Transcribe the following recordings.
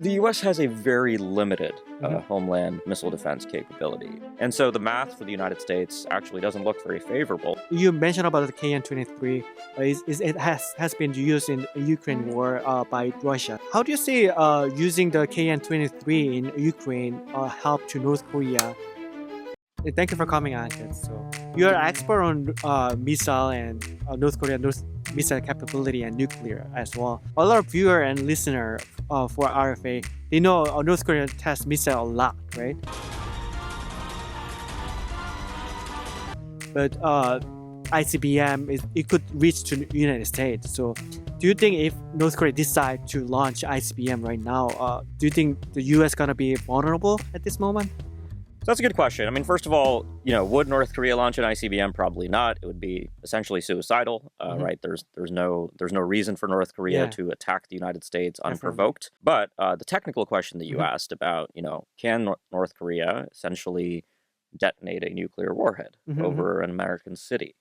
The U.S. has a very limited homeland missile defense capability. And so the math for the United States actually doesn't look very favorable. You mentioned about the KN-23. It has been used in the Ukraine war by Russia. How do you see using the KN-23 in Ukraine help to North Korea? Thank you for coming on. So you're an expert on missile and North Korean missile capability and nuclear as well. A lot of viewer and listener for RFA, they know North Korea tests missile a lot, right? But ICBM, it could reach to the United States. So do you think if North Korea decide to launch ICBM right now, do you think the US gonna be vulnerable at this moment? That's a good question. I mean, first of all, would North Korea launch an ICBM? Probably not. It would be essentially suicidal, right? There's no reason for North Korea to attack the United States unprovoked. But the technical question that you asked about, can North Korea essentially detonate a nuclear warhead over an American city?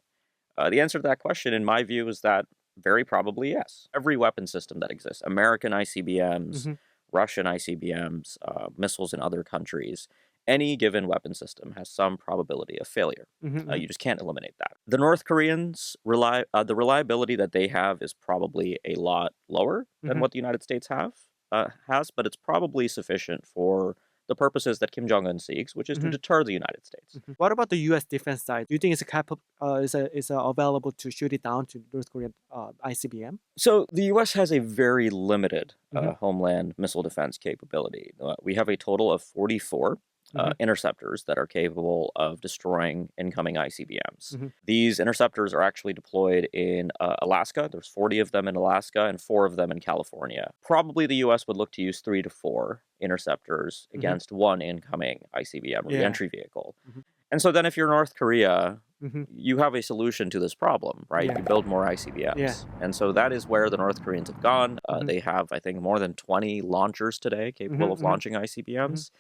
The answer to that question, in my view, is that very probably yes. Every weapon system that exists, American ICBMs, Russian ICBMs, missiles in other countries, any given weapon system has some probability of failure. You just can't eliminate that. The North Koreans, the reliability that they have is probably a lot lower than what the United States has, but it's probably sufficient for the purposes that Kim Jong-un seeks, which is to deter the United States. What about the U.S. defense side? Do you think it's available to shoot it down to North Korean ICBM? So the U.S. has a very limited homeland missile defense capability. We have a total of 44 interceptors that are capable of destroying incoming ICBMs. These interceptors are actually deployed in Alaska. There's 40 of them in Alaska and 4 of them in California. Probably the U.S. would look to use 3 to 4 interceptors against one incoming ICBM re-entry vehicle. And so then if you're North Korea, you have a solution to this problem, right? You build more ICBMs. And so that is where the North Koreans have gone. They have, I think, more than 20 launchers today capable of launching ICBMs.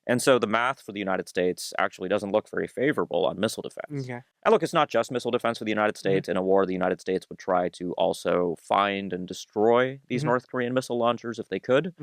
And so the math for the United States actually doesn't look very favorable on missile defense. And look, it's not just missile defense for the United States. In a war, the United States would try to also find and destroy these North Korean missile launchers if they could.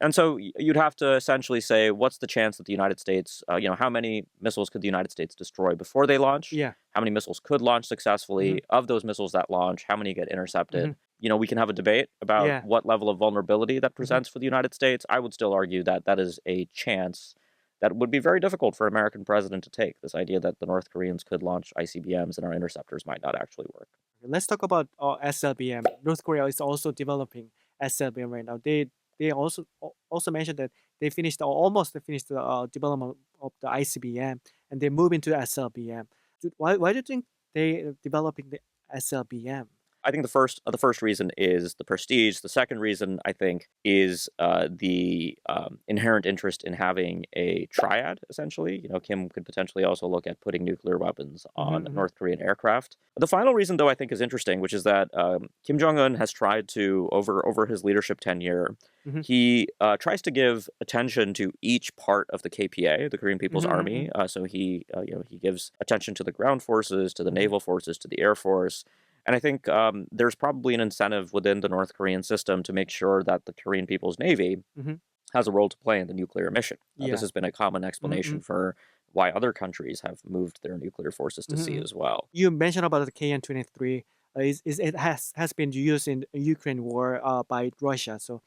And so you'd have to essentially say, what's the chance that the United States, how many missiles could the United States destroy before they launch? How many missiles could launch successfully? Of those missiles that launch, how many get intercepted? We can have a debate about what level of vulnerability that presents for the United States. I would still argue that that is a chance that would be very difficult for an American president to take, this idea that the North Koreans could launch ICBMs and our interceptors might not actually work. Let's talk about SLBM. North Korea is also developing SLBM right now. They also mentioned that they almost finished the development of the ICBM and they move into SLBM. Why do you think they're developing the SLBM? I think the first reason is the prestige. The second reason, I think, is the inherent interest in having a triad, essentially. Kim could potentially also look at putting nuclear weapons on North Korean aircraft. The final reason, though, I think is interesting, which is that Kim Jong-un has tried to, over his leadership tenure, he tries to give attention to each part of the KPA, the Korean People's Army. So he gives attention to the ground forces, to the naval forces, to the air force. And I think there's probably an incentive within the North Korean system to make sure that the Korean People's Navy has a role to play in the nuclear mission. This has been a common explanation for why other countries have moved their nuclear forces to sea as well. You mentioned about the KN-23. It has been used in the Ukraine war by Russia. So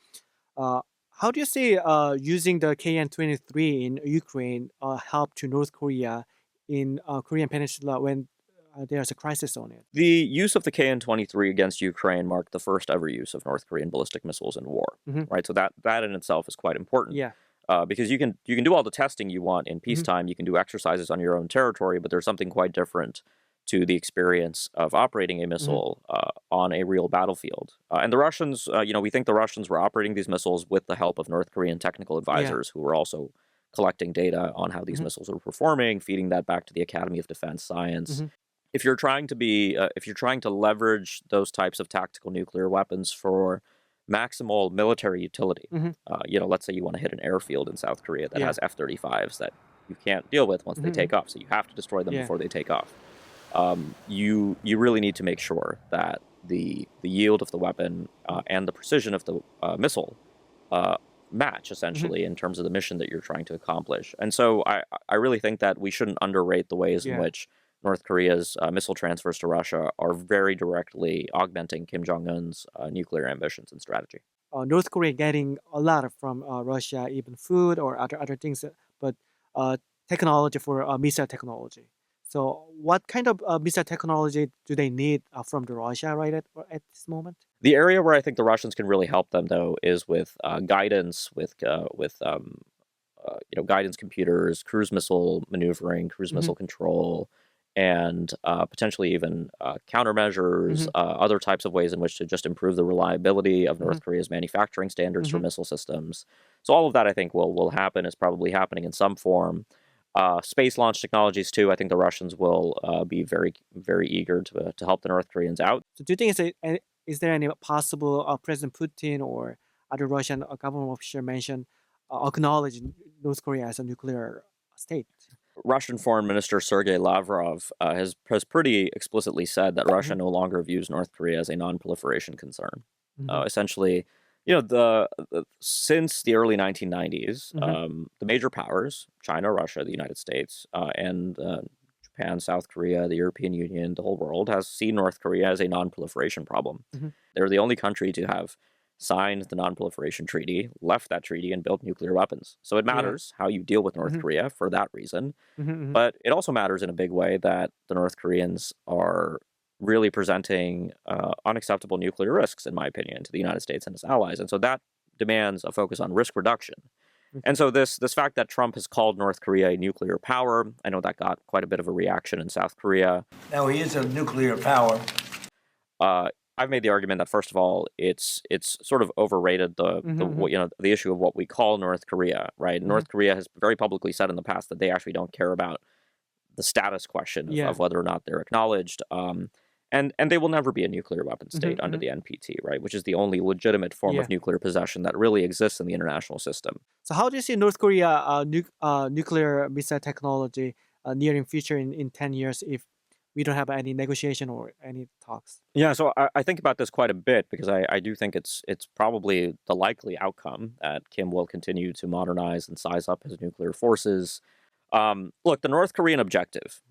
how do you see using the KN-23 in Ukraine help to North Korea in Korean Peninsula when there's a crisis on it? The use of the KN-23 against Ukraine marked the first ever use of North Korean ballistic missiles in war, right? So that in itself is quite important. Because you can do all the testing you want in peacetime, you can do exercises on your own territory, but there's something quite different to the experience of operating a missile on a real battlefield. And the Russians, we think the Russians were operating these missiles with the help of North Korean technical advisors who were also collecting data on how these missiles were performing, feeding that back to the Academy of Defense Science. If you're trying to leverage those types of tactical nuclear weapons for maximal military utility, let's say you want to hit an airfield in South Korea that has F-35s that you can't deal with once they take off, so you have to destroy them before they take off. You really need to make sure that the yield of the weapon and the precision of the missile match, essentially, in terms of the mission that you're trying to accomplish. And so I really think that we shouldn't underrate the ways in which North Korea's missile transfers to Russia are very directly augmenting Kim Jong-un's nuclear ambitions and strategy. North Korea getting a lot from Russia, even food or other things, but technology for missile technology. So what kind of missile technology do they need from the Russia right at this moment? The area where I think the Russians can really help them, though, is with guidance, with guidance computers, cruise missile maneuvering, cruise missile control, and potentially even countermeasures, other types of ways in which to just improve the reliability of North Korea's manufacturing standards for missile systems. So all of that, I think, will happen, is probably happening in some form. Space launch technologies, too, I think the Russians will be very, very eager to help the North Koreans out. So do you think is there any possible President Putin or other Russian government official mention acknowledge North Korea as a nuclear state? Russian Foreign Minister Sergei Lavrov has pretty explicitly said that Russia no longer views North Korea as a non-proliferation concern. Essentially, since the early 1990s, the major powers, China, Russia, the United States, and Japan, South Korea, the European Union, the whole world has seen North Korea as a non-proliferation problem. They're the only country to have signed the non-proliferation treaty, left that treaty, and built nuclear weapons. So it matters how you deal with North Korea for that reason. But it also matters in a big way that the North Koreans are really presenting unacceptable nuclear risks, in my opinion, to the United States and its allies. And so that demands a focus on risk reduction. And so this fact that Trump has called North Korea a nuclear power, I know that got quite a bit of a reaction in South Korea. Now, he is a nuclear power. I've made the argument that, first of all, it's sort of overrated the issue of what we call North Korea, right? North Korea has very publicly said in the past that they actually don't care about the status question of whether or not they're acknowledged. And they will never be a nuclear weapon state under the NPT, right? Which is the only legitimate form of nuclear possession that really exists in the international system. So how do you see North Korea nuclear missile technology near in future in 10 years if we don't have any negotiation or any talks? Yeah, so I think about this quite a bit because I do think it's probably the likely outcome that Kim will continue to modernize and size up his nuclear forces. Look, the North Korean objective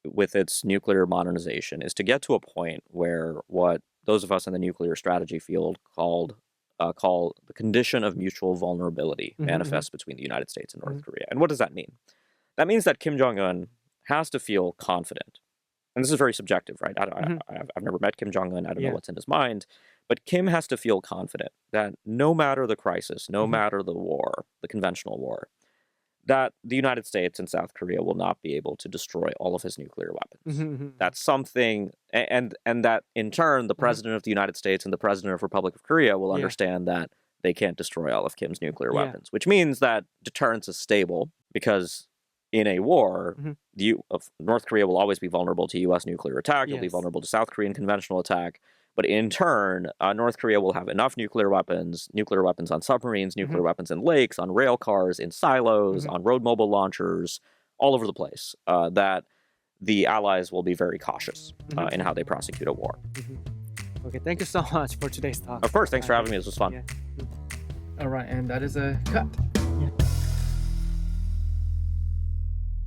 with its nuclear modernization is to get to a point where what those of us in the nuclear strategy field call the condition of mutual vulnerability manifests between the United States and North Korea. And what does that mean? That means that Kim Jong-un has to feel confident. And this is very subjective, right? I've never met Kim Jong-un. I don't know what's in his mind. But Kim has to feel confident that no matter the crisis, no matter the war, the conventional war, that the United States and South Korea will not be able to destroy all of his nuclear weapons. That's something, and that in turn, the President of the United States and the President of Republic of Korea will understand that they can't destroy all of Kim's nuclear weapons, which means that deterrence is stable because in a war, North Korea will always be vulnerable to U.S. nuclear attack. It'll be vulnerable to South Korean conventional attack. But in turn, North Korea will have enough nuclear weapons on submarines, nuclear weapons in lakes, on rail cars, in silos, on road mobile launchers, all over the place, that the Allies will be very cautious in how they prosecute a war. Okay, thank you so much for today's talk. Of course, thanks for having me. This was fun. All right, and that is a cut.